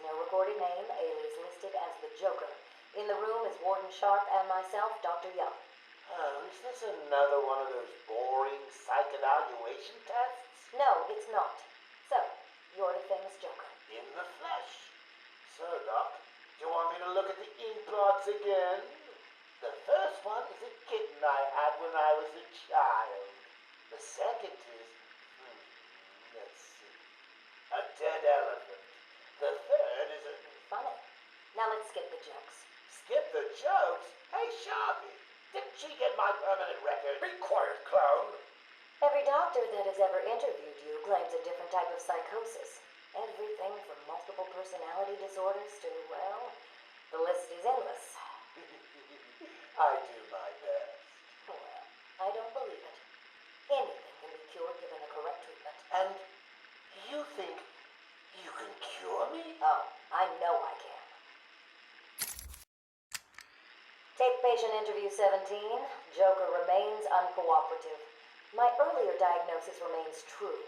no recorded name, alias listed as the Joker. In the room is Warden Sharp and myself, Dr. Young. Oh, is this another one of those boring psych evaluation tests? No, it's not. So, you're the famous Joker. In the flesh. So, Doc, do you want me to look at the ink blots again? The first one is a kitten I had when I was a child. The second is, let's see, a dead elephant. The third is a... Funny. Now let's skip the jokes. Skip the jokes? Hey, Sharpie, didn't she get my permanent record? Be quiet, clown. Every doctor that has ever interviewed you claims a different type of psychosis. Everything from multiple personality disorders to, well, the list is endless. I do my best. Well, I don't believe it. Anything can be cured given the correct treatment. And you think you can cure me? Oh, I know I can. Tape patient interview 17. Joker remains uncooperative. My earlier diagnosis remains true.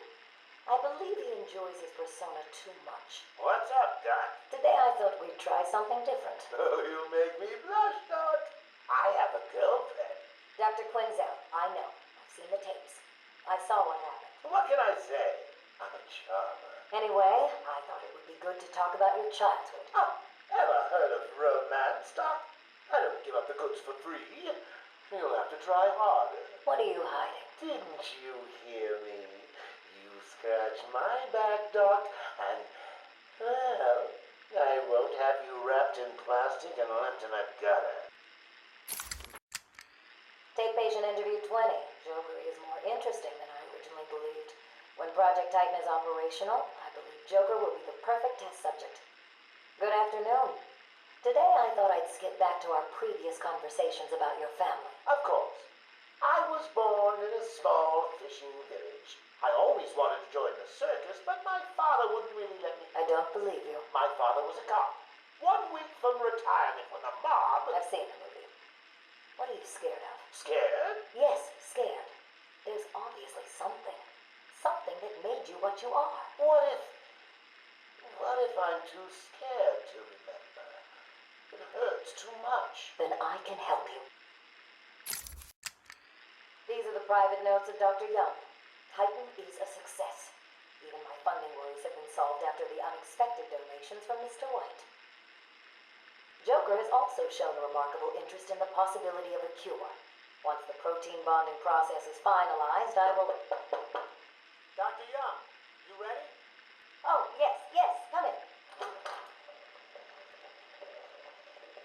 I believe he enjoys his persona too much. What's up, Doc? Today I thought we'd try something different. Oh, you make me blush, Doc. I have a girlfriend. Dr. Quinn's out. I know. I've seen the tapes. I saw what happened. What can I say? I'm a charmer. Anyway, I thought it would be good to talk about your childhood. Oh, ever heard of romance, Doc? I don't give up the goods for free. You'll have to try harder. What are you hiding? Didn't you hear me? You scratch my back, Doc, and, well, I won't have you wrapped in plastic and left in a gutter. Tape patient interview 20. Joker is more interesting than I originally believed. When Project Titan is operational, I believe Joker will be the perfect test subject. Good afternoon. Today I thought I'd skip back to our previous conversations about your family. Of course. I was born in a small fishing village. I always wanted to join the circus, but my father wouldn't really let me. I don't believe you. My father was a cop. 1 week from retirement when the mob... I've seen the movie. What are you scared of? Scared? Yes, scared. There's obviously something. Something that made you what you are. What if I'm too scared to remember? It hurts too much. Then I can help you. These are the private notes of Dr. Young. Titan is a success. Even my funding worries have been solved after the unexpected donations from Mr. White. Joker has also shown a remarkable interest in the possibility of a cure. Once the protein bonding process is finalized, I will... Dr. Young, you ready? Oh, yes, come in.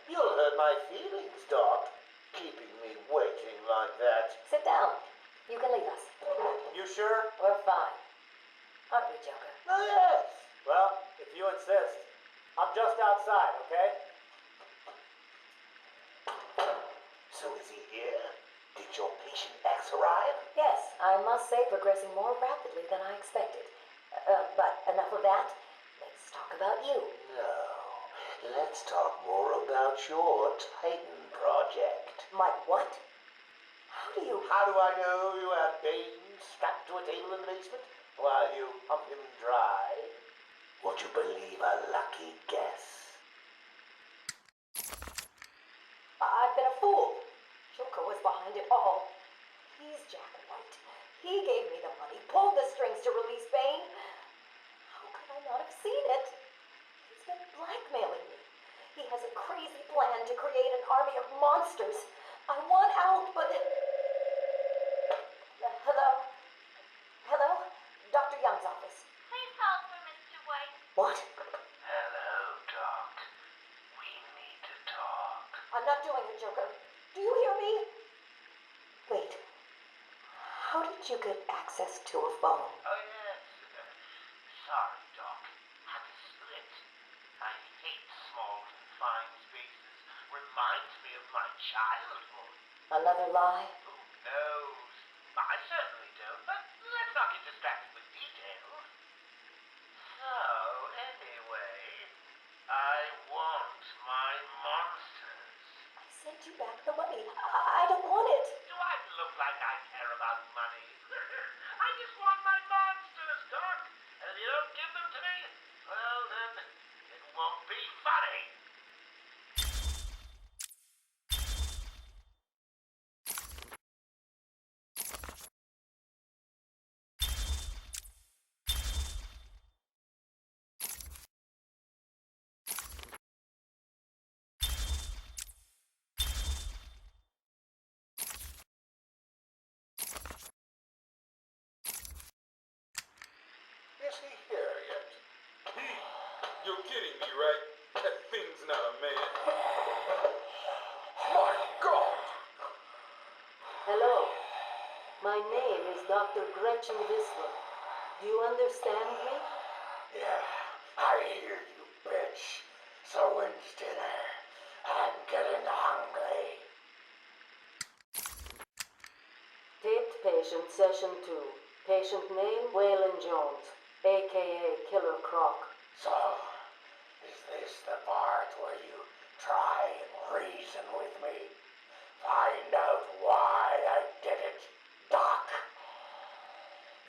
You'll hurt my feelings, Doc, keeping me waiting like that. Sit down. You can leave us. You sure? We're fine. Aren't we, Joker? Oh, yes. Well, if you insist. I'm just outside, okay? So is he here? Did your patient X arrive? Yes, I must say progressing more rapidly than I expected. But enough of that. Let's talk about you. No. Let's talk more about your Titan project. My what? How do I know you have Bane strapped to a table in the basement while you pump him dry? Would you believe a lucky guess? I've been a fool. Joker was behind it all. He's Jack White. He gave me the money, pulled the strings to release Bane. How could I not have seen it? He's been blackmailing me. He has a crazy plan to create an army of monsters. I want out, but... Hello? Dr. Young's office. Please hold for Mr. White. What? Hello, Doc. We need to talk. I'm not doing it, Joker. Do you hear me? Wait. How did you get access to a phone? Oh, yes. Sorry, Doc. Had to split. I hate small, confined spaces. Reminds me of my childhood. Another lie? Who knows? I certainly don't, but let's not get distracted with details. So, anyway, I want my monsters. I sent you back the money. I don't want it. Do I look like I care about money? I just want my monsters, Doc. And if you don't give them to me, well then, it won't Hello. My name is Dr. Gretchen Whistler. Do you understand me? Yeah, I hear you, bitch. So when's dinner? I'm getting hungry. Taped patient session 2. Patient name Waylon Jones, a.k.a. Killer Croc. So, is this the part where you try and reason with me? Find out why I did it, Doc.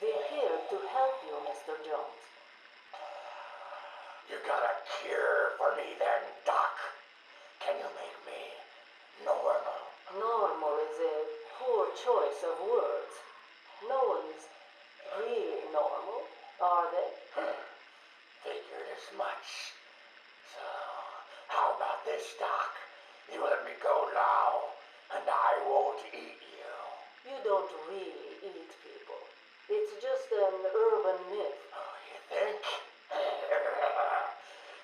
We're here to help you, Mr. Jones. You got a cure for me then, Doc? Can you make me normal? Normal is a poor choice of words. No one's really normal, are they? Figured as much. So, how about this, Doc? You let me go now, and I won't eat you. You don't really eat people. It's just an urban myth. Oh, you think?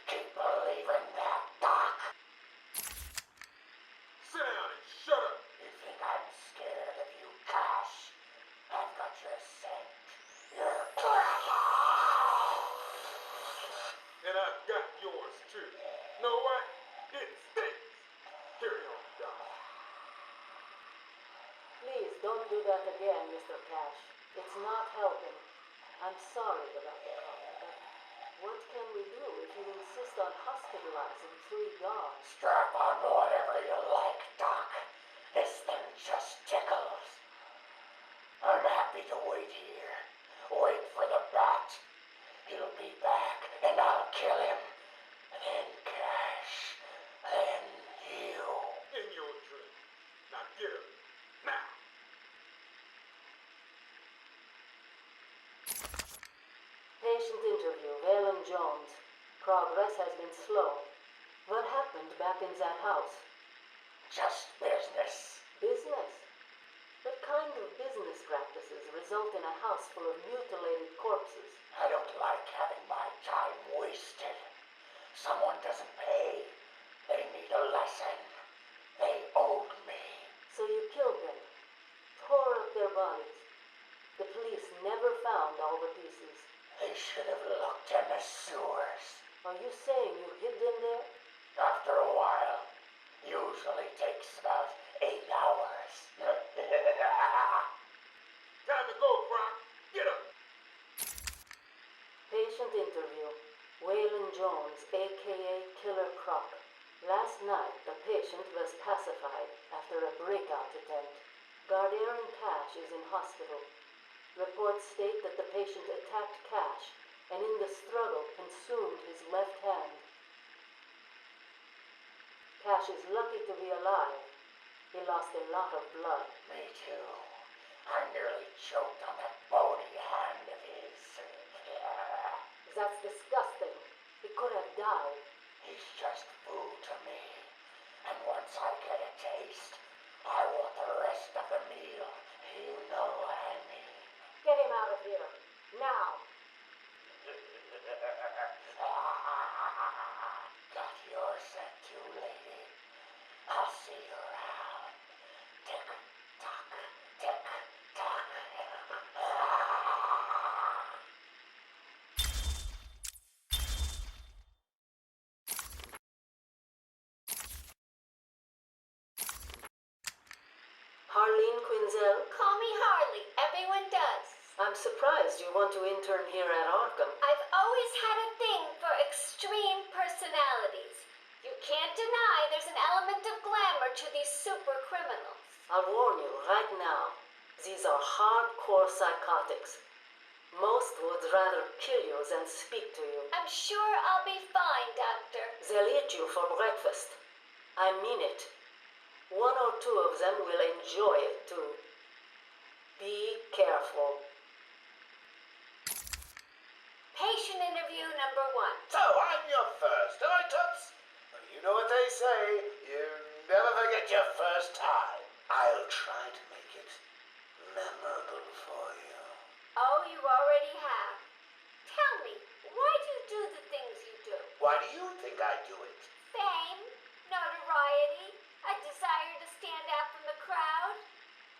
Keep believing that, Doc. Sit down and shut up. You think I'm scared of you, Cash? I've got your scent. Your And I've got yours too. Know what? It stinks. Carry on, Doc. Please don't do that again, Mr. Cash. It's not helping. I'm sorry about the problem, but what can we do if you insist on hospitalizing 3 guards? Strap on whatever you like, Doc. This thing just tickles. I'm happy to wait here. Wait for the bat. He'll be back, and I'll kill him. Then Cash. Then you. In your drink. Now get up. Now. Patient interview, Waylon Jones. Progress has been slow. What happened back in that house? Just business. Business? What kind of business practices result in a house full of mutilated corpses? I don't like having my time wasted. Someone doesn't pay. They need a lesson. They owed me. So you killed them, tore up their bodies. The police never found all the pieces. They should have looked in the sewers. Are you saying you hid them there? After a while. Usually takes about 8 hours. Time to go, Croc. Get up. Patient interview. Waylon Jones, a.k.a. Killer Croc. Last night, the patient was pacified after a breakout attempt. Guard Aaron Cash is in hospital. Reports state that the patient attacked Cash and in the struggle consumed his left hand. Cash is lucky to be alive. He lost a lot of blood. Me too. I nearly choked on that bony hand of his. That's disgusting. He could have died. He's just food to me. And once I get a taste, I want the rest of the meal. You know what I mean. Get him out of here. Now. Got your scent too, lady. I'll see you around. Tick tock, tick tock. Harleen Quinzel, Call me Harley. Everyone does. I'm surprised you want to intern here at Arkham. I've always had a thing for extreme personalities. You can't deny there's an element of glamour to these super criminals. I'll warn you right now. These are hardcore psychotics. Most would rather kill you than speak to you. I'm sure I'll be fine, Doctor. They'll eat you for breakfast. I mean it. 1 or 2 of them will enjoy it too. Be careful. Patient interview number 1. So I'm your first, am I, Toots? Well, you know what they say. You never forget your first time. I'll try to make it memorable for you. Oh, you already have. Tell me, why do you do the things you do? Why do you think I do it? Fame? Notoriety? A desire to stand out from the crowd?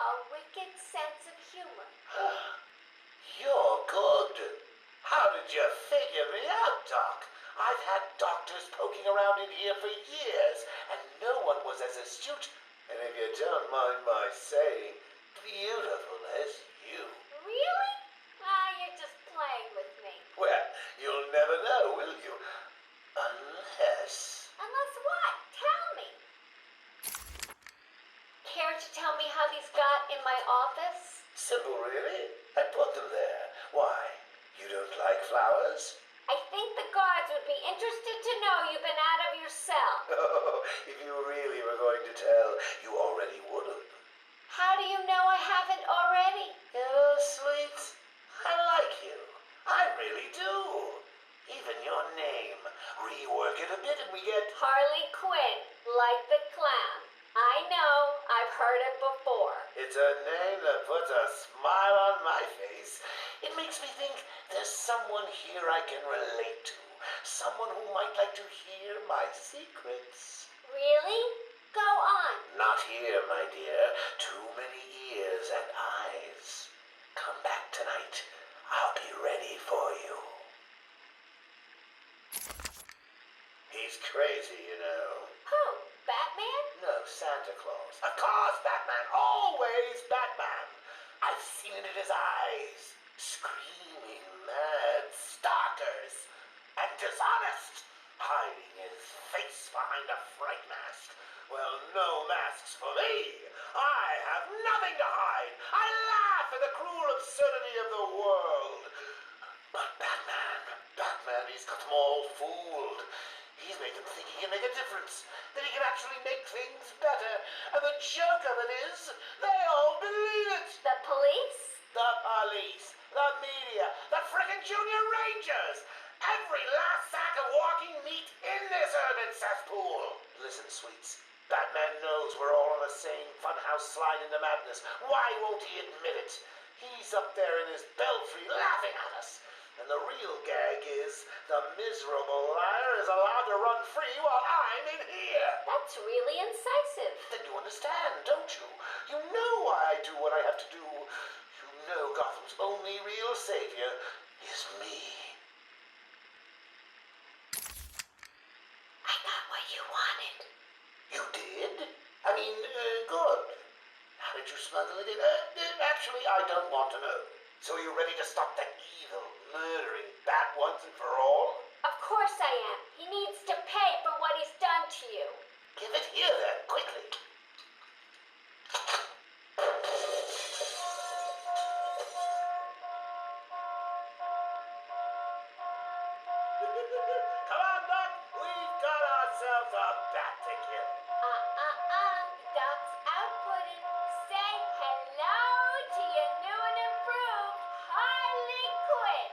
A wicked sense of humor. You're good. How did you figure me out, Doc? I've had doctors poking around in here for years, and no one was as astute, and if you don't mind my saying, beautiful as you. Really? You're just playing with me. Well, you'll never know, will you? Unless... Unless what? Tell me. Care to tell me how these got in my office? Simple, really? I put them there. Why? You don't like flowers? I think the guards would be interested to know you've been out of your cell. Oh, if you really were going to tell, you already would have. How do you know I haven't already? You know, sweet, I like you. I really do. Even your name. Rework it a bit and we get... Harley Quinn, like the clown. I know, I've heard it before. It's a name that puts a smile on my face. It makes me think there's someone here I can relate to. Someone who might like to hear my secrets. Really? Go on. Not here, my dear. Too many ears and eyes. Come back tonight. I'll be ready for you. He's crazy, you know. Who? Batman? No, Santa Claus. Of course, Batman. Always Batman. I've seen it in his eyes. Screaming mad stalkers. And dishonest. Hiding his face behind a fright mask. Well, no masks for me. I have nothing to hide. I laugh at the cruel absurdity of the world. But Batman, he's got them all fooled. He's made them think he can make a difference, that he can actually make things better. And the joke of it is, they all believe it. The police? The police, the media, the frickin' junior rangers. Every last sack of walking meat in this urban cesspool. Listen, sweets. Batman knows we're all on the same funhouse slide into madness. Why won't he admit it? He's up there in his belfry laughing at us. And the real gag is the miserable liar is allowed to run free while I'm in here. That's really incisive. Then you understand, don't you? You know why I do what I have to do. You know Gotham's only real savior is me. I got what you wanted. You did? I mean, good. How did you smuggle it in? Actually, I don't want to know. So are you ready to stop that evil, murdering bat once and for all? Of course I am. He needs to pay for what he's done to you. Give it here then, quickly. Come on, Doc. We've got ourselves a bat to kill. Doc's outputting. Say hello to your new and improved Harley Quinn.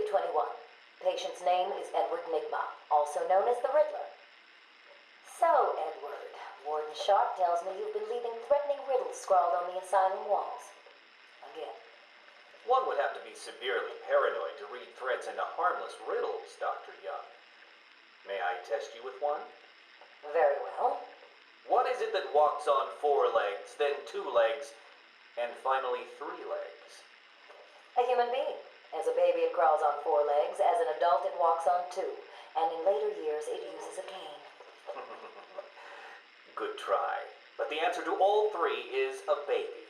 2221. Patient's name is Edward Nigma, also known as the Riddler. So, Edward, Warden Sharp tells me you've been leaving threatening riddles scrawled on the asylum walls. Again. One would have to be severely paranoid to read threats into harmless riddles, Dr. Young. May I test you with one? Very well. What is it that walks on 4 legs, then 2 legs, and finally 3 legs? A human being. As a baby, it crawls on 4 legs. As an adult, it walks on 2. And in later years, it uses a cane. Good try. But the answer to all 3 is a baby.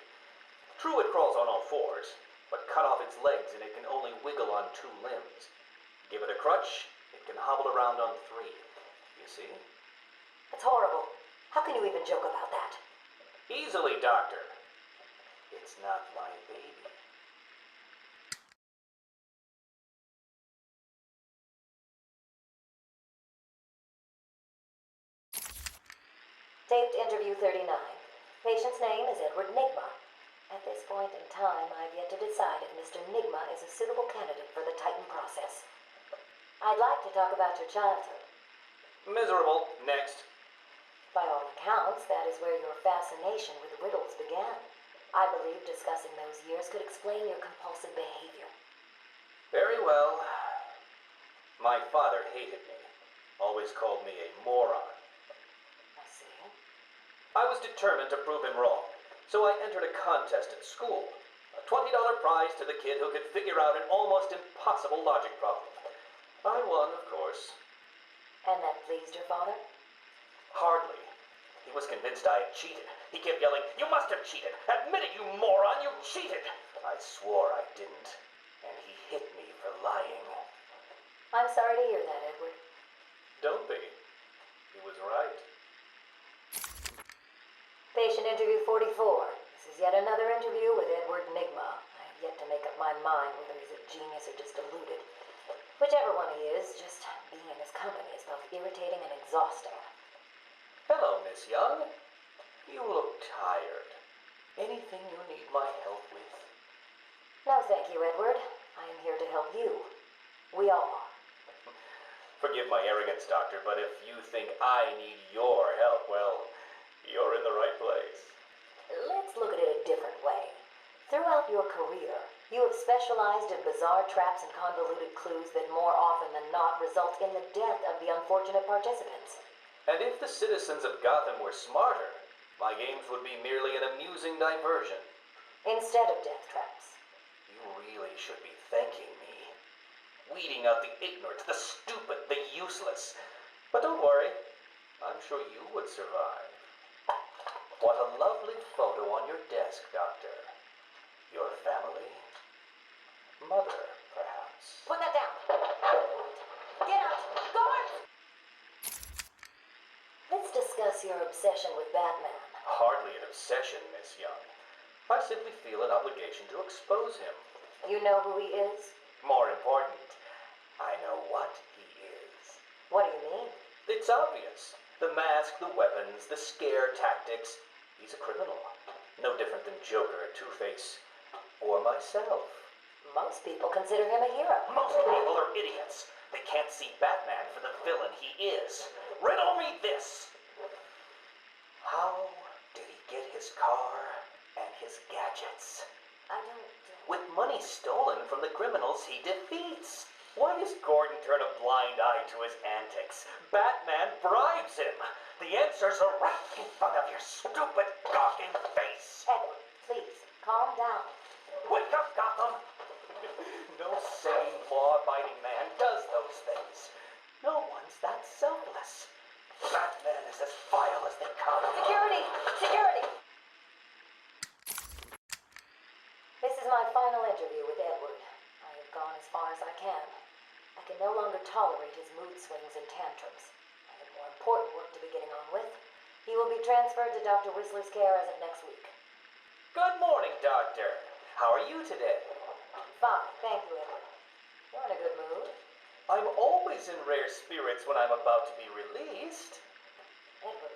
True, it crawls on all 4s, but cut off its legs and it can only wiggle on 2 limbs. Give it a crutch, it can hobble around on 3. You see? That's horrible. How can you even joke about that? Easily, Doctor. It's not my baby. Taped interview 39. Patient's name is Edward Nigma. At this point in time, I've yet to decide if Mr. Nigma is a suitable candidate for the Titan process. I'd like to talk about your childhood. Miserable. Next. By all accounts, that is where your fascination with riddles began. I believe discussing those years could explain your compulsive behavior. Very well. My father hated me. Always called me a moron. I see. I was determined to prove him wrong, so I entered a contest at school. A $20 prize to the kid who could figure out an almost impossible logic problem. I won, of course. And that pleased your father? Hardly. He was convinced I had cheated. He kept yelling, "You must have cheated! Admit it, you moron! You cheated!" I swore I didn't, and he hit me for lying. I'm sorry to hear that, Edward. Don't be. He was right. Patient interview 44. This is yet another interview with Edward Nigma. I have yet to make up my mind whether he's a genius or just deluded. Whichever one he is, just being in his company is both irritating and exhausting. Hello, Miss Young. You look tired. Anything you need my help with? No, thank you, Edward. I am here to help you. We all are. Forgive my arrogance, Doctor, but if you think I need your help, well, you're in the right place. Let's look at it a different way. Throughout your career, you have specialized in bizarre traps and convoluted clues that more often than not result in the death of the unfortunate participants. And if the citizens of Gotham were smarter, my games would be merely an amusing diversion. Instead of death traps. You really should be thanking me. Weeding out the ignorant, the stupid, the useless. But don't worry, I'm sure you would survive. What a lovely photo on your desk, Doctor. Your family? Mother, perhaps. Put that down. Get out. Go on. Let's discuss your obsession with Batman. Hardly an obsession, Miss Young. I simply feel an obligation to expose him. You know who he is? More important, I know what he is. What do you mean? It's obvious. The mask, the weapons, the scare tactics. He's a criminal. No different than Joker, Two-Face, or myself. Most people consider him a hero. Most people are idiots. They can't see Batman for the villain he is. Riddle me this. How did he get his car and his gadgets? I don't... With money stolen from the criminals he defeats. Why does Gordon turn a blind eye to his antics? Batman bribes him. The answers are right in front of your stupid, gawking face. Edward, please, calm down. Wake up, Gotham! No sane, law-abiding man does those things. No one's that selfless. Batman is as vile as they come. Security! Security! This is my final interview with Edward. I have gone as far as I can. I can no longer tolerate his mood swings and tantrums. I have more important work to be getting on with. He will be transferred to Dr. Whistler's care as of next week. Good morning, Doctor. How are you today? Fine, thank you, Edward. You're in a good mood. I'm always in rare spirits when I'm about to be released. Edward,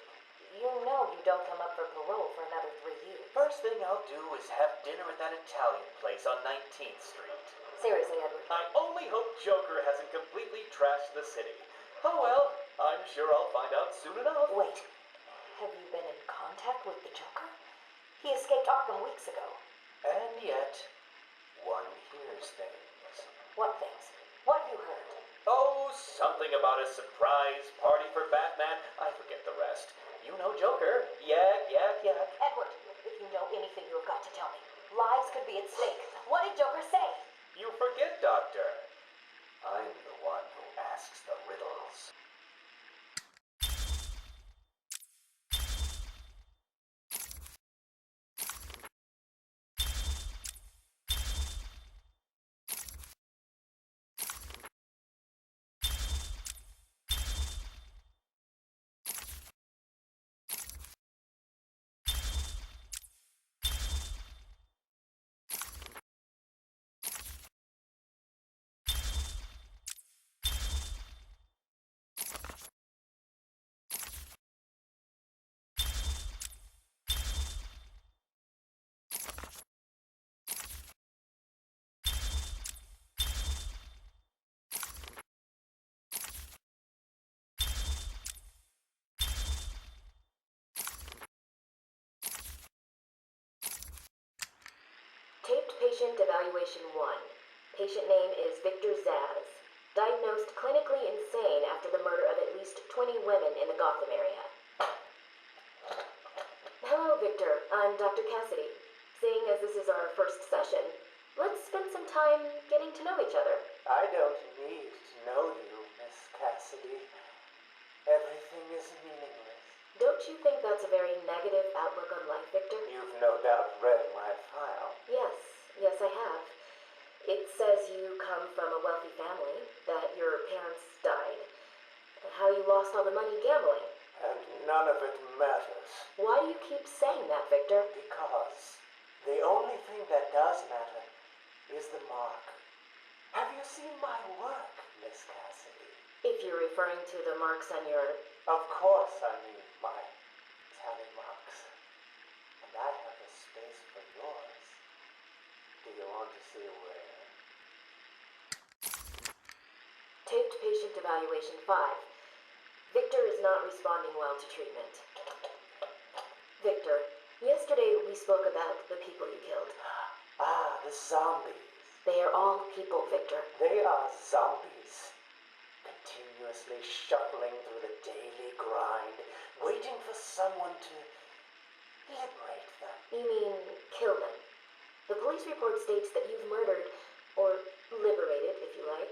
you know you don't come up for parole for another 3 years. First thing I'll do is have dinner at that Italian place on 19th Street. Seriously, Edward. I only hope Joker hasn't completely trashed the city. Oh well, I'm sure I'll find out soon enough. Wait, have you been in contact with the Joker? He escaped Arkham weeks ago. And yet, one hears things. What things? What you heard? Oh, something about a surprise party for Batman. I forget the rest. You know Joker. Yak, yak, yak. Edward, if you know anything, you have got to tell me. Lives could be at stake. What did Joker say? You forget, Doctor. I'm the one who asks the riddles. Taped patient evaluation 1. Patient name is Victor Zaz. Diagnosed clinically insane after the murder of at least 20 women in the Gotham area. Hello, Victor. I'm Dr. Cassidy. Seeing as this is our first session, let's spend some time getting to know each other. I don't need to know you, Miss Cassidy. Everything is meaningless. Don't you think that's a very negative outlook on life, Victor? You've no doubt read my file. Yes, I have. It says you come from a wealthy family, that your parents died, how you lost all the money gambling. And none of it matters. Why do you keep saying that, Victor? Because the only thing that does matter is the mark. Have you seen my work, Miss Cassidy? If you're referring to the marks on your... Of course I mean my tally marks. And I have a space for yours. Do you want to see where? Taped patient evaluation 5. Victor is not responding well to treatment. Victor, yesterday we spoke about the people you killed. Ah, the zombies. They are all people, Victor. They are zombies. Continuously shuffling through the daily grind, waiting for someone to liberate them. You mean kill them? The police report states that you've murdered, or liberated, if you like,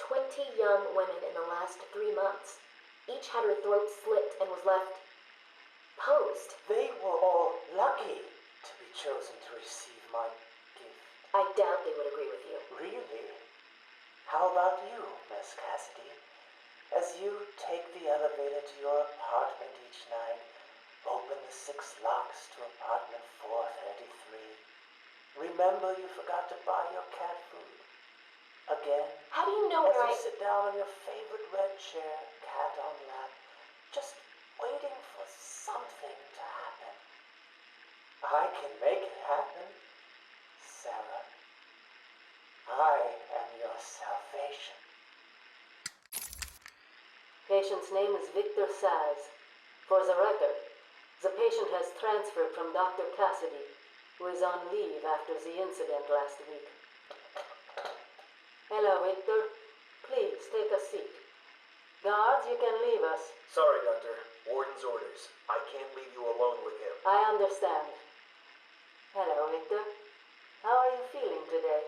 20 young women in the last 3 months. Each had her throat slit and was left posed. They were all lucky to be chosen to receive my gift. I doubt they would agree with you. Really? How about you, Miss Cassidy? As you take the elevator to your apartment each night, open the 6 locks to apartment 433. Remember you forgot to buy your cat food. Again. How do you know As where you sit down on your favorite red chair, cat on lap, just waiting for something to happen. I can make it happen, Sarah. I am your salvation. Patient's name is Victor Saz. For the record, the patient has transferred from Dr. Cassidy, who is on leave after the incident last week. Hello, Victor. Please take a seat. Guards, you can leave us. Sorry, Doctor. Warden's orders. I can't leave you alone with him. I understand. Hello, Victor. How are you feeling today?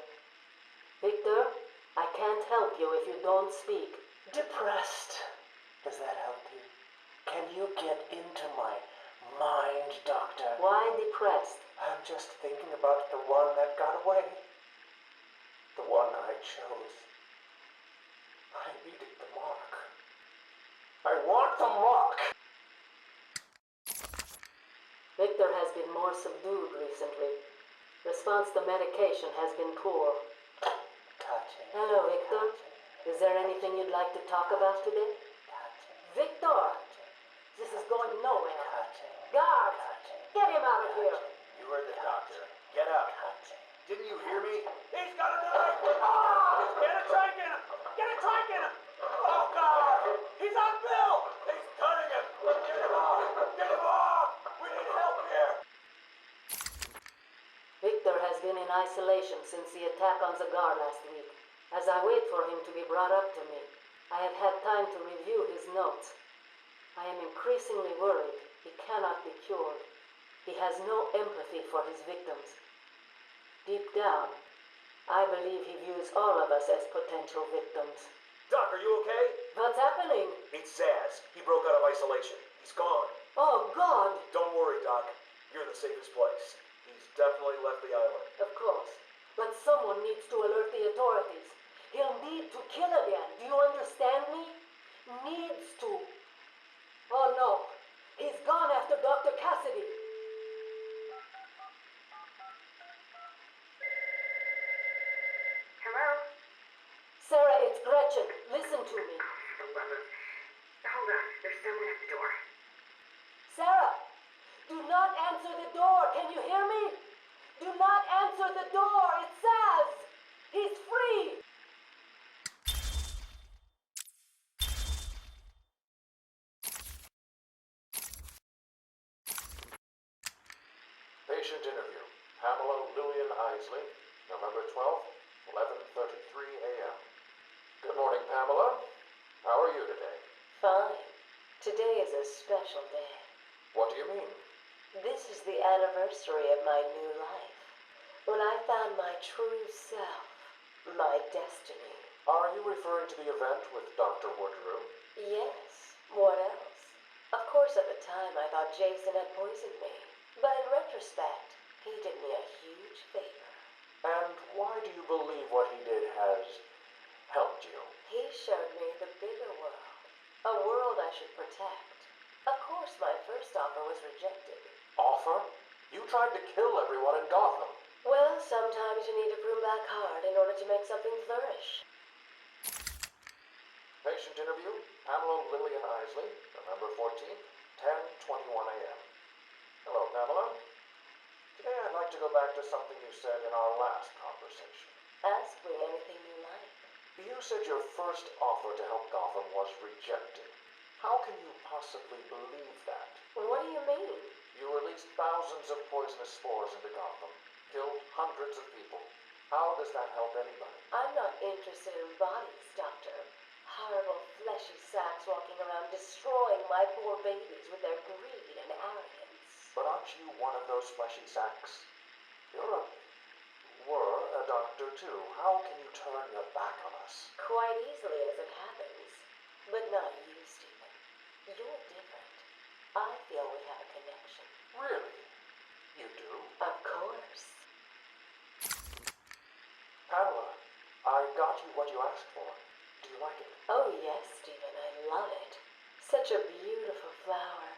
Victor, I can't help you if you don't speak. Depressed. Does that help you? Can you get into my mind, Doctor? Why depressed? I'm just thinking about the one that got away. The one I chose. I needed the mark. I want the mark! Victor has been more subdued recently. Response to medication has been poor. Touching. Hello, Victor. Is there anything you'd like to talk about today? Touching. Victor! This is going nowhere. Touching. Guards! Touching. Get him out of here! You heard the doctor. Get out. Touching. Didn't you hear me? He's got a knife! isolation since the attack on Zagar last week. As I wait for him to be brought up to me, I have had time to review his notes. I am increasingly worried he cannot be cured. He has no empathy for his victims. Deep down, I believe he views all of us as potential victims. Doc, are you okay? What's happening? It's Zaz. He broke out of isolation. He's gone. Oh, God! Don't worry, Doc. You're in the safest place. He's definitely left the island. Of course. But someone needs to alert the authorities. He'll need to kill again. Do you understand me? Needs to. Oh, no. He's gone after Dr. Cassidy. Hello? Sarah, it's Gretchen. Listen to me. Hold on. There's someone at the door. Sarah, do not answer the door. Can you hear me? Do not answer the door. It's Saz. He's free. Patient interview. Pamela Lillian Isley, November 12th, 11:33 a.m. Good morning, Pamela. How are you today? Fine. Today is a special day. What do you mean? This is the anniversary of my new life. When I found my true self, my destiny. Are you referring to the event with Dr. Woodrow? Yes. What else? Of course, at the time, I thought Jason had poisoned me. But in retrospect, he did me a huge favor. And why do you believe what he did has helped you? He showed me the bigger world. A world I should protect. Of course, my first offer was rejected. Offer? You tried to kill everyone in Gotham. Well, sometimes you need to prune back hard in order to make something flourish. Patient interview. Pamela Lillian Isley, November 14th, 10:21 a.m. Hello, Pamela. Today I'd like to go back to something you said in our last conversation. Ask me anything you like. You said your first offer to help Gotham was rejected. How can you possibly believe that? What do you mean? You released thousands of poisonous spores into Gotham, killed hundreds of people. How does that help anybody? I'm not interested in bodies, Doctor. Horrible fleshy sacks walking around destroying my poor babies with their greed and arrogance. But aren't you one of those fleshy sacks? Were a doctor too. How can you turn your back on us? Quite easily as it happens. But not you, Stephen. You're different. I feel we have a connection. Really? You do? Of course. Pamela, I got you what you asked for. Do you like it? Oh, yes, Stephen. I love it. Such a beautiful flower.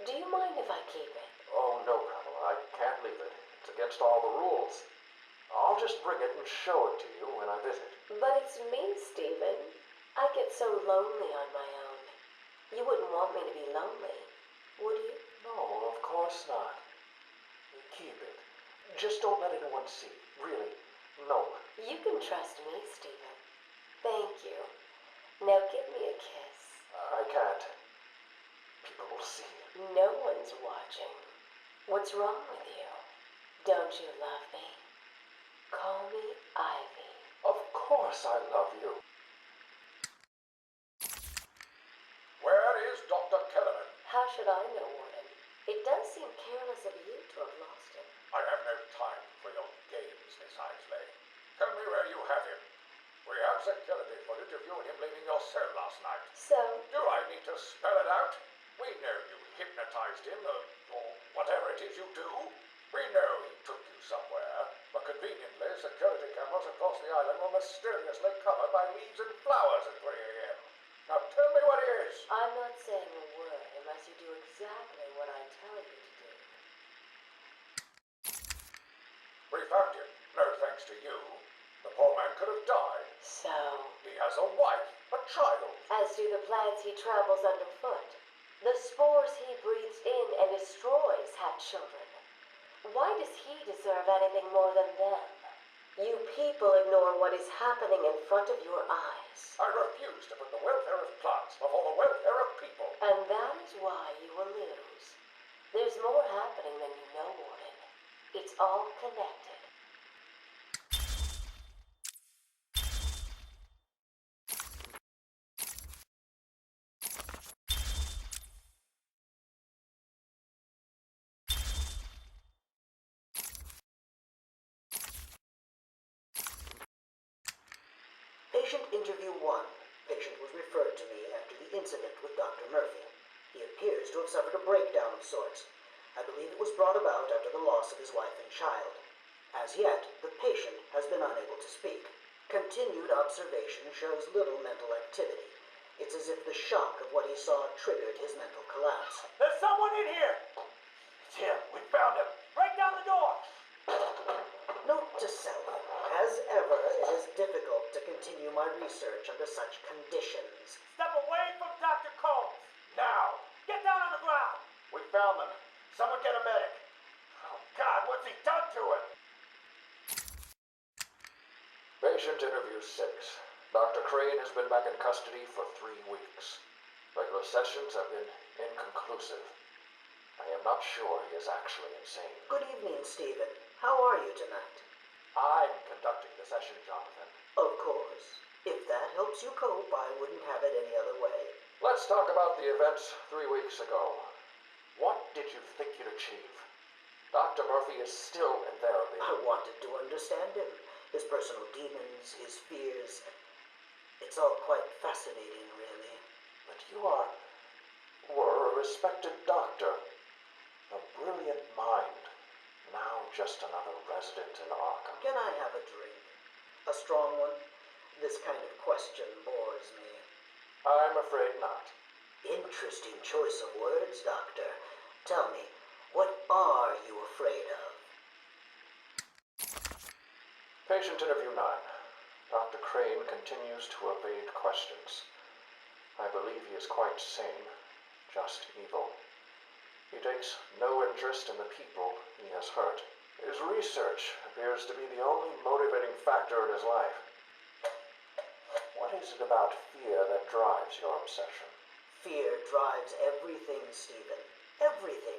Do you mind if I keep it? Oh, no, Pamela. I can't leave it. It's against all the rules. I'll just bring it and show it to you when I visit. But it's me, Stephen. I get so lonely on my own. You wouldn't want me to be lonely, would you? No, of course not. Keep it. Just don't let anyone see. Really. No one. You can trust me, Stephen. Thank you. Now give me a kiss. I can't. People will see. No one's watching. What's wrong with you? Don't you love me? Call me Ivy. Of course I love you. Where is Dr. Kellerman? How should I know, Warden? It does seem careless of you to have lost him. I have no time for your games, Miss Isley. Tell me where you have him. We have security footage of you and him leaving your cell last night. So, Do I need to spell it out? We know you hypnotized him, or whatever it is you do. We know he took you somewhere, but conveniently, security cameras across the island were mysteriously covered by leaves and flowers at 3 a.m. Now tell me what it is. I'm not saying a word unless you do exactly what I tell you to do. We found him, no thanks to you. The poor man could have died. So, He has a wife, a child. as do the plants he travels underfoot. The spores he breathes in and destroys have children. Why does he deserve anything more than them? You people ignore what is happening in front of your eyes. I refuse to put the welfare of plants before the welfare of people. And that is why you will lose. There's more happening than you know, Warden. It's all connected. Interview 1. Patient was referred to me after the incident with Dr. Murphy. He appears to have suffered a breakdown of sorts. I believe it was brought about after the loss of his wife and child. As yet, the patient has been unable to speak. Continued observation shows little mental activity. It's as if the shock of what he saw triggered his mental collapse. There's someone in here! It's him. We found him. Break down the door! Note to self. As ever, it is difficult to continue my research under such conditions. Step away from Dr. Combs! Now! Get down on the ground! We found them. Someone get a medic. Oh, God, what's he done to him? Patient interview 6. Dr. Crane has been back in custody for 3 weeks. Regular sessions have been inconclusive. I am not sure he is actually insane. Good evening, Stephen. How are you tonight? I'm conducting the session, Jonathan. Of course. If that helps you cope, I wouldn't have it any other way. Let's talk about the events 3 weeks ago. What did you think you'd achieve? Dr. Murphy is still in therapy. I wanted to understand him. His personal demons, his fears. It's all quite fascinating, really. But you were a respected doctor. A brilliant mind. Now just another resident in Arkham. Can I have a drink? A strong one? This kind of question bores me. I'm afraid not. Interesting choice of words, Doctor. Tell me, what are you afraid of? Patient interview 9. Dr. Crane continues to evade questions. I believe he is quite sane, just evil. He takes no interest in the people he has hurt. His research appears to be the only motivating factor in his life. What is it about fear that drives your obsession? Fear drives everything, Stephen. Everything.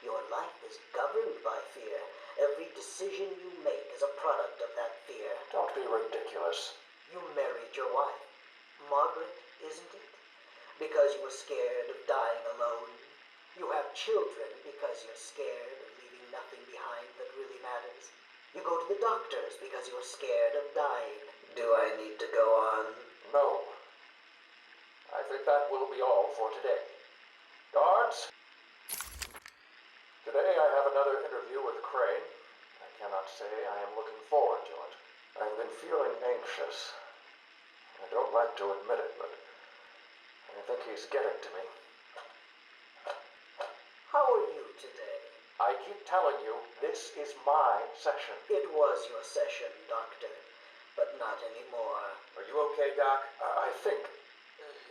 Your life is governed by fear. Every decision you make is a product of that fear. Don't be ridiculous. You married your wife, Margaret, isn't it? Because you were scared of dying alone. You have children because you're scared of leaving nothing behind that really matters. You go to the doctors because you're scared of dying. Do I need to go on? No. I think that will be all for today. Guards? Today I have another interview with Crane. I cannot say I am looking forward to it. I've been feeling anxious. I don't like to admit it, but I think he's getting to me. How are you today? I keep telling you, this is my session. It was your session, Doctor, but not anymore. Are you okay, Doc? I think...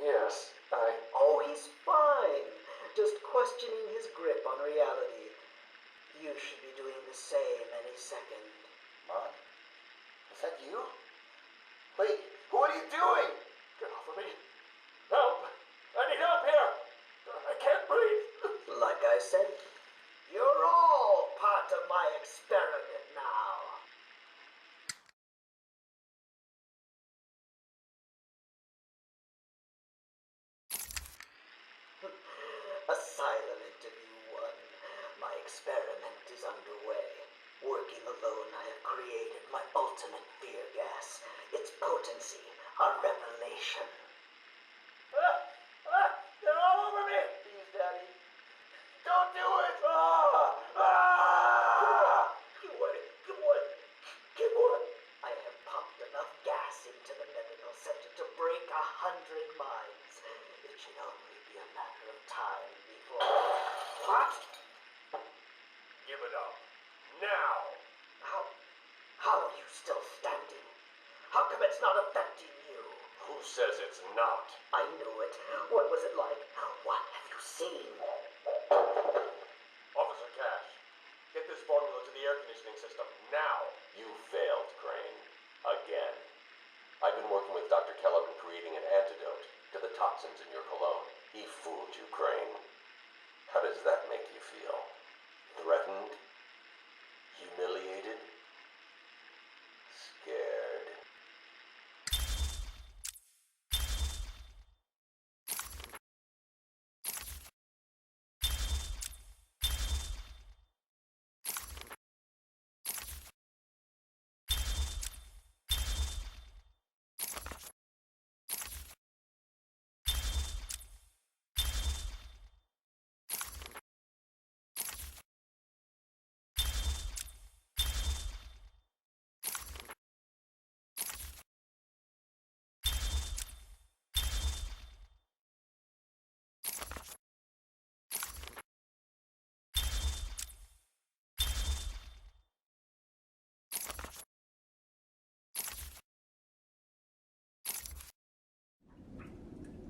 yes, Oh, he's fine. Just questioning his grip on reality. You should be doing the same any second. Mom? Is that you? Wait, what are you doing? Get off of me. Help! I need help here! I can't breathe! Like I said, you're all part of my experiment now. Asylum Interview 1. My experiment is underway. Working alone, I have created my ultimate fear gas. Its potency, a revelation. They're all over me! Please, Daddy. Don't do it! Give one. I have pumped enough gas into the medical center to break 100 minds. It should only be a matter of time before... What? Give it up. Now! How are you still standing? How come it's not affecting you? Who says it's not? I knew it. What was it like? What have you seen? Officer Cash, get this formula to the air conditioning system now. You failed, Crane. Again. I've been working with Dr. Keller in creating an antidote to the toxins in your cologne. He fooled you, Crane. How does that make you feel? Threatened? Humiliated?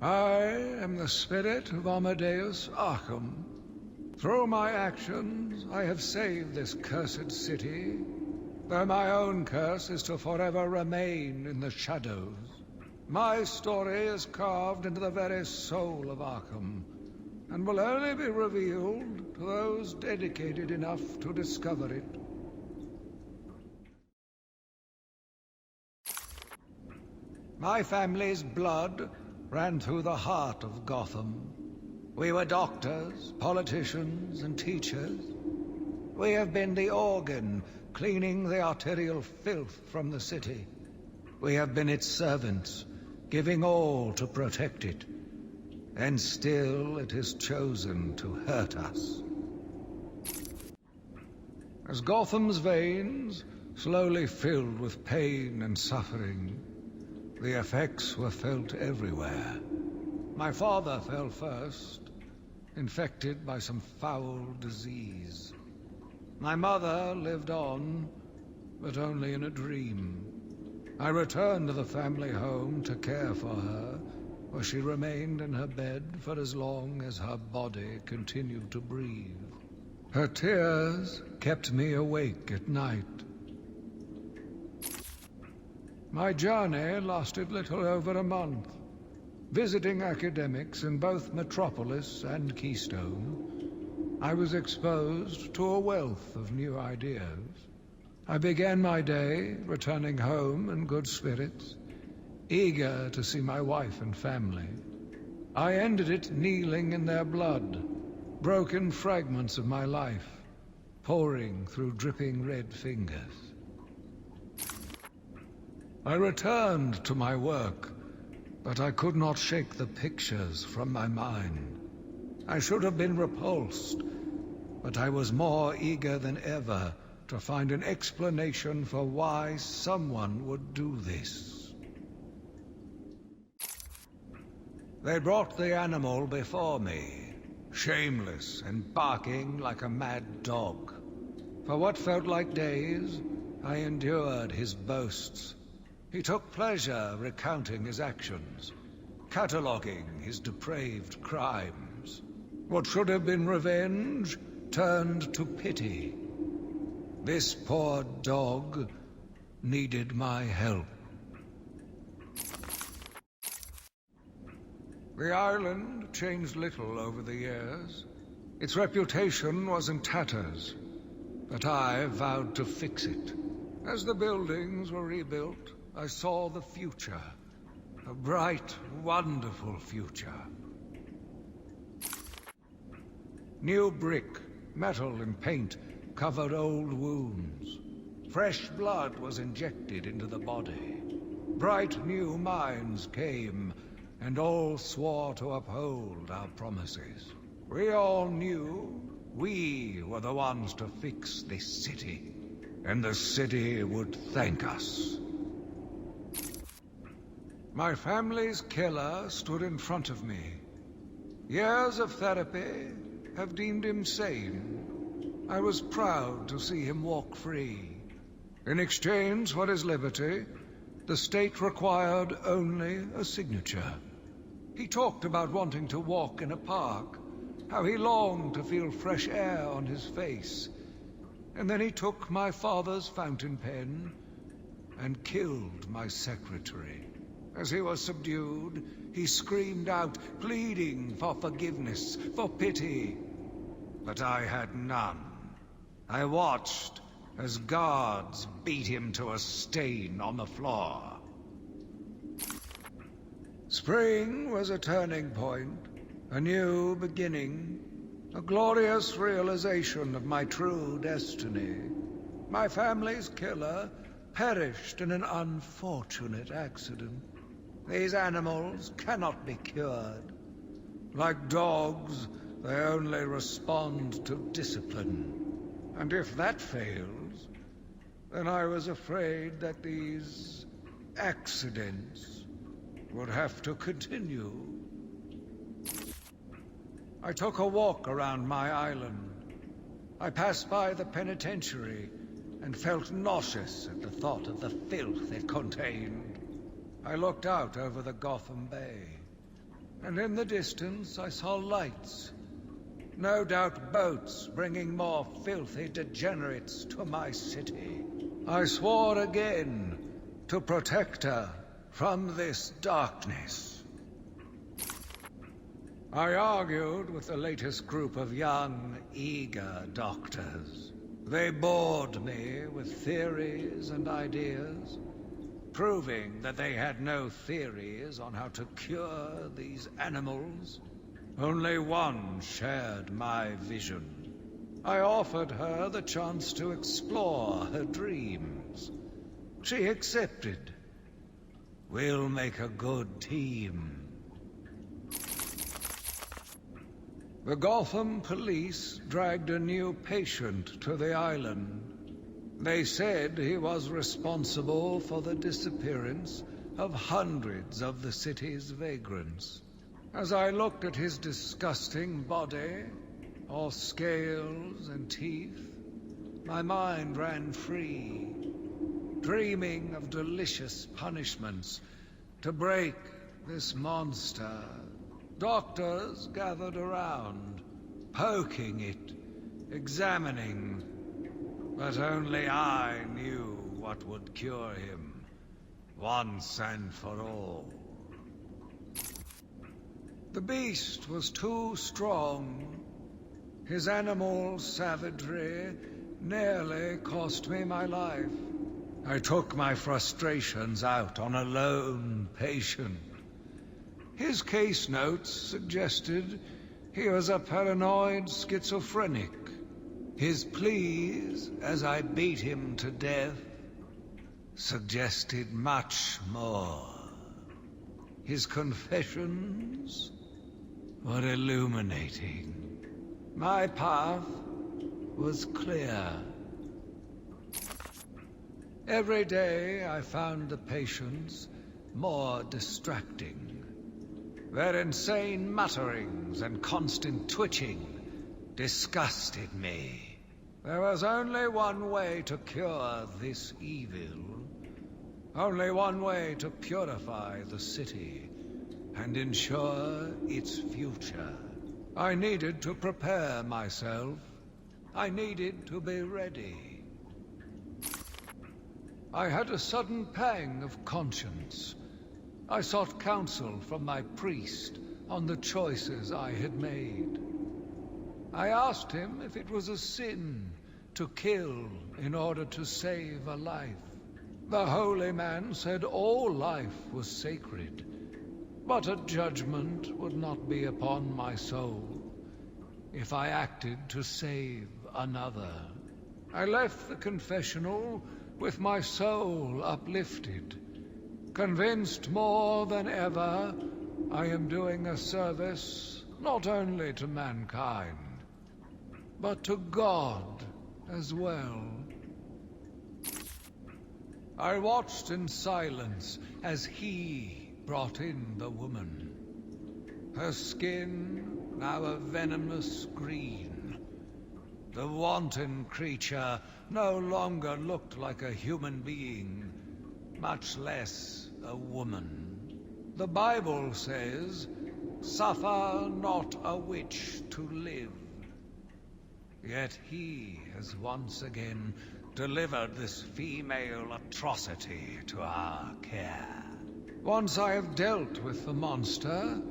I am the spirit of Amadeus Arkham. Through my actions, I have saved this cursed city, though my own curse is to forever remain in the shadows. My story is carved into the very soul of Arkham, and will only be revealed to those dedicated enough to discover it. My family's blood ran through the heart of Gotham. We were doctors, politicians, and teachers. We have been the organ cleaning the arterial filth from the city. We have been its servants, giving all to protect it. And still it has chosen to hurt us. As Gotham's veins slowly filled with pain and suffering, the effects were felt everywhere. My father fell first, infected by some foul disease. My mother lived on, but only in a dream. I returned to the family home to care for her, where she remained in her bed for as long as her body continued to breathe. Her tears kept me awake at night. My journey lasted little over a month, visiting academics in both Metropolis and Keystone. I was exposed to a wealth of new ideas. I began my day returning home in good spirits, eager to see my wife and family. I ended it kneeling in their blood, broken fragments of my life, pouring through dripping red fingers. I returned to my work, but I could not shake the pictures from my mind. I should have been repulsed, but I was more eager than ever to find an explanation for why someone would do this. They brought the animal before me, shameless and barking like a mad dog. For what felt like days, I endured his boasts. He took pleasure recounting his actions, cataloguing his depraved crimes. What should have been revenge turned to pity. This poor dog needed my help. The island changed little over the years. Its reputation was in tatters, but I vowed to fix it. As the buildings were rebuilt, I saw the future. A bright, wonderful future. New brick, metal, and paint covered old wounds. Fresh blood was injected into the body. Bright new minds came, and all swore to uphold our promises. We all knew we were the ones to fix this city, and the city would thank us. My family's killer stood in front of me. Years of therapy have deemed him sane. I was proud to see him walk free. In exchange for his liberty, the state required only a signature. He talked about wanting to walk in a park, how he longed to feel fresh air on his face. And then he took my father's fountain pen and killed my secretary. As he was subdued, he screamed out, pleading for forgiveness, for pity. But I had none. I watched as guards beat him to a stain on the floor. Spring was a turning point, a new beginning, a glorious realization of my true destiny. My family's killer perished in an unfortunate accident. These animals cannot be cured. Like dogs, they only respond to discipline. And if that fails, then I was afraid that these accidents would have to continue. I took a walk around my island. I passed by the penitentiary and felt nauseous at the thought of the filth it contained. I looked out over the Gotham Bay. and in the distance I saw lights. No doubt boats bringing more filthy degenerates to my city. I swore again to protect her from this darkness. I argued with the latest group of young, eager doctors. They bored me with theories and ideas, proving that they had no theories on how to cure these animals. Only one shared my vision. I offered her the chance to explore her dreams. She accepted. We'll make a good team. The Gotham police dragged a new patient to the island. They said he was responsible for the disappearance of hundreds of the city's vagrants. As I looked at his disgusting body, all scales and teeth, my mind ran free, dreaming of delicious punishments to break this monster. Doctors gathered around, poking it, examining, but only I knew what would cure him, once and for all. The beast was too strong. His animal savagery nearly cost me my life. I took my frustrations out on a lone patient. His case notes suggested he was a paranoid schizophrenic. His pleas, as I beat him to death, suggested much more. His confessions were illuminating. My path was clear. Every day I found the patients more distracting. Their insane mutterings and constant twitching disgusted me. There was only one way to cure this evil. Only one way to purify the city and ensure its future. I needed to prepare myself. I needed to be ready. I had a sudden pang of conscience. I sought counsel from my priest on the choices I had made. I asked him if it was a sin to kill in order to save a life. The holy man said all life was sacred, but a judgment would not be upon my soul if I acted to save another. I left the confessional with my soul uplifted, convinced more than ever I am doing a service not only to mankind, but to God as well. I watched in silence as he brought in the woman. Her skin now a venomous green. The wanton creature no longer looked like a human being, much less a woman. The Bible says, "Suffer not a witch to live." Yet he has once again delivered this female atrocity to our care. Once I have dealt with the monster,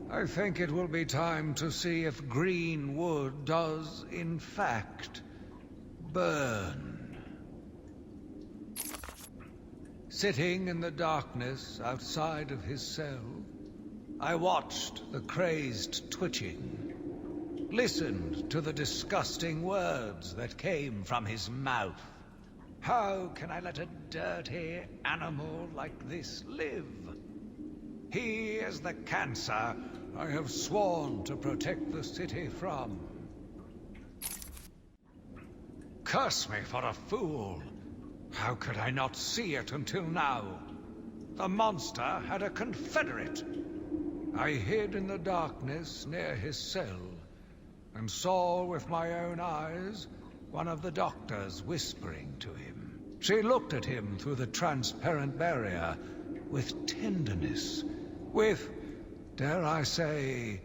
I think it will be time to see if green wood does, in fact, burn. Sitting in the darkness outside of his cell, I watched the crazed twitching, listened to the disgusting words that came from his mouth. How can I let a dirty animal like this live? He is the cancer I have sworn to protect the city from. Curse me for a fool! How could I not see it until now? The monster had a confederate. I hid in the darkness near his cell, and saw with my own eyes one of the doctors whispering to him. She looked at him through the transparent barrier with tenderness, with dare I say,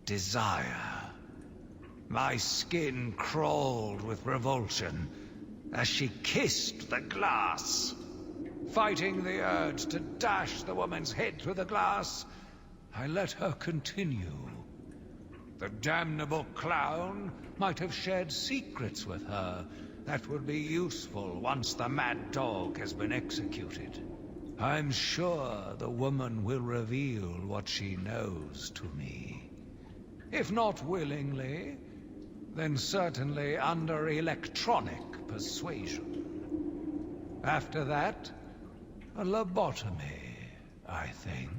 desire. My skin crawled with revulsion as she kissed the glass. Fighting the urge to dash the woman's head through the glass, I let her continue. The damnable clown might have shared secrets with her that would be useful once the mad dog has been executed. I'm sure the woman will reveal what she knows to me. If not willingly, then certainly under electronic persuasion. After that, a lobotomy, I think.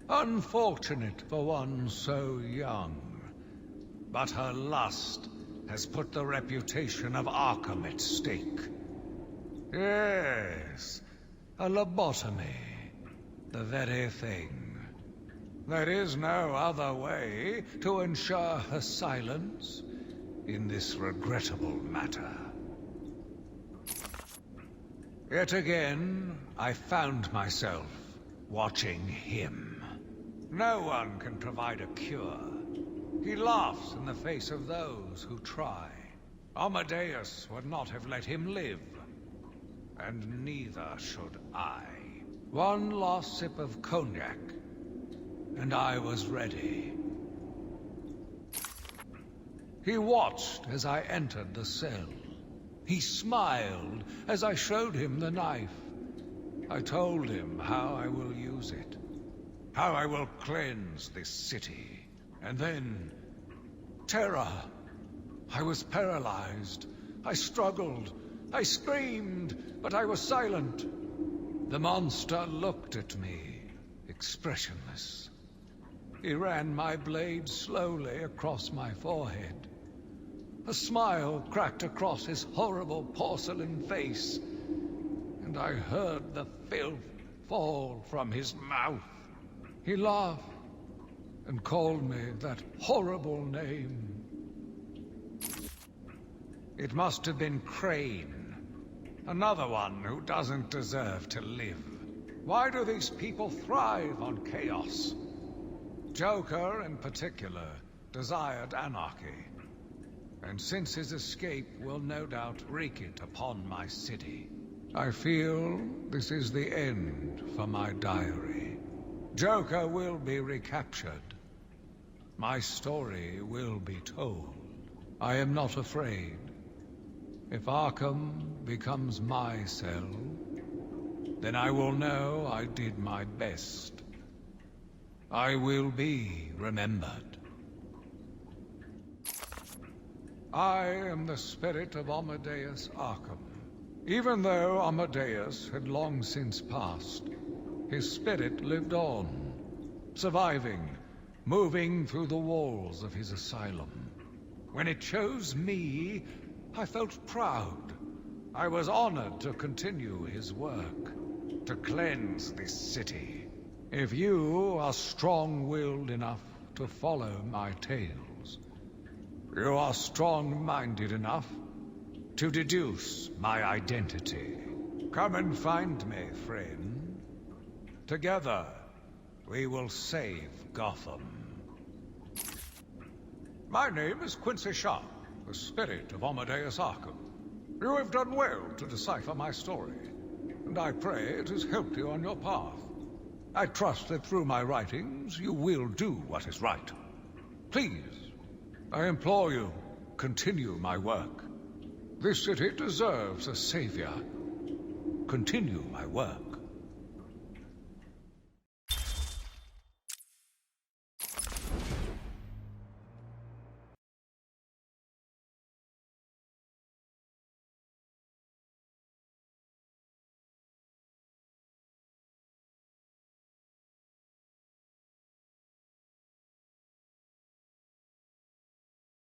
Unfortunate for one so young. But her lust has put the reputation of Arkham at stake. Yes, a lobotomy. The very thing. There is no other way to ensure her silence in this regrettable matter. Yet again, I found myself watching him. No one can provide a cure. He laughs in the face of those who try. Amadeus would not have let him live. And neither should I. One last sip of cognac, and I was ready. He watched as I entered the cell. He smiled as I showed him the knife. I told him how I will use it, how I will cleanse this city. And then, terror. I was paralyzed. I struggled. I screamed, but I was silent. The monster looked at me, expressionless. He ran my blade slowly across my forehead. A smile cracked across his horrible porcelain face, and I heard the filth fall from his mouth. He laughed and called me that horrible name. It must have been Crane, another one who doesn't deserve to live. Why do these people thrive on chaos? Joker, in particular, desired anarchy, and since his escape will no doubt wreak it upon my city. I feel this is the end for my diary. Joker will be recaptured. My story will be told. I am not afraid. If Arkham becomes my cell, then I will know I did my best. I will be remembered. I am the spirit of Amadeus Arkham. Even though Amadeus had long since passed, his spirit lived on, surviving, moving through the walls of his asylum. When it chose me, I felt proud. I was honored to continue his work, to cleanse this city. If you are strong-willed enough to follow my tales, you are strong-minded enough to deduce my identity. Come and find me, friend. Together, we will save Gotham. My name is Quincy Sharp, the spirit of Amadeus Arkham. You have done well to decipher my story, and I pray it has helped you on your path. I trust that through my writings, you will do what is right. Please, I implore you, continue my work. This city deserves a savior. Continue my work.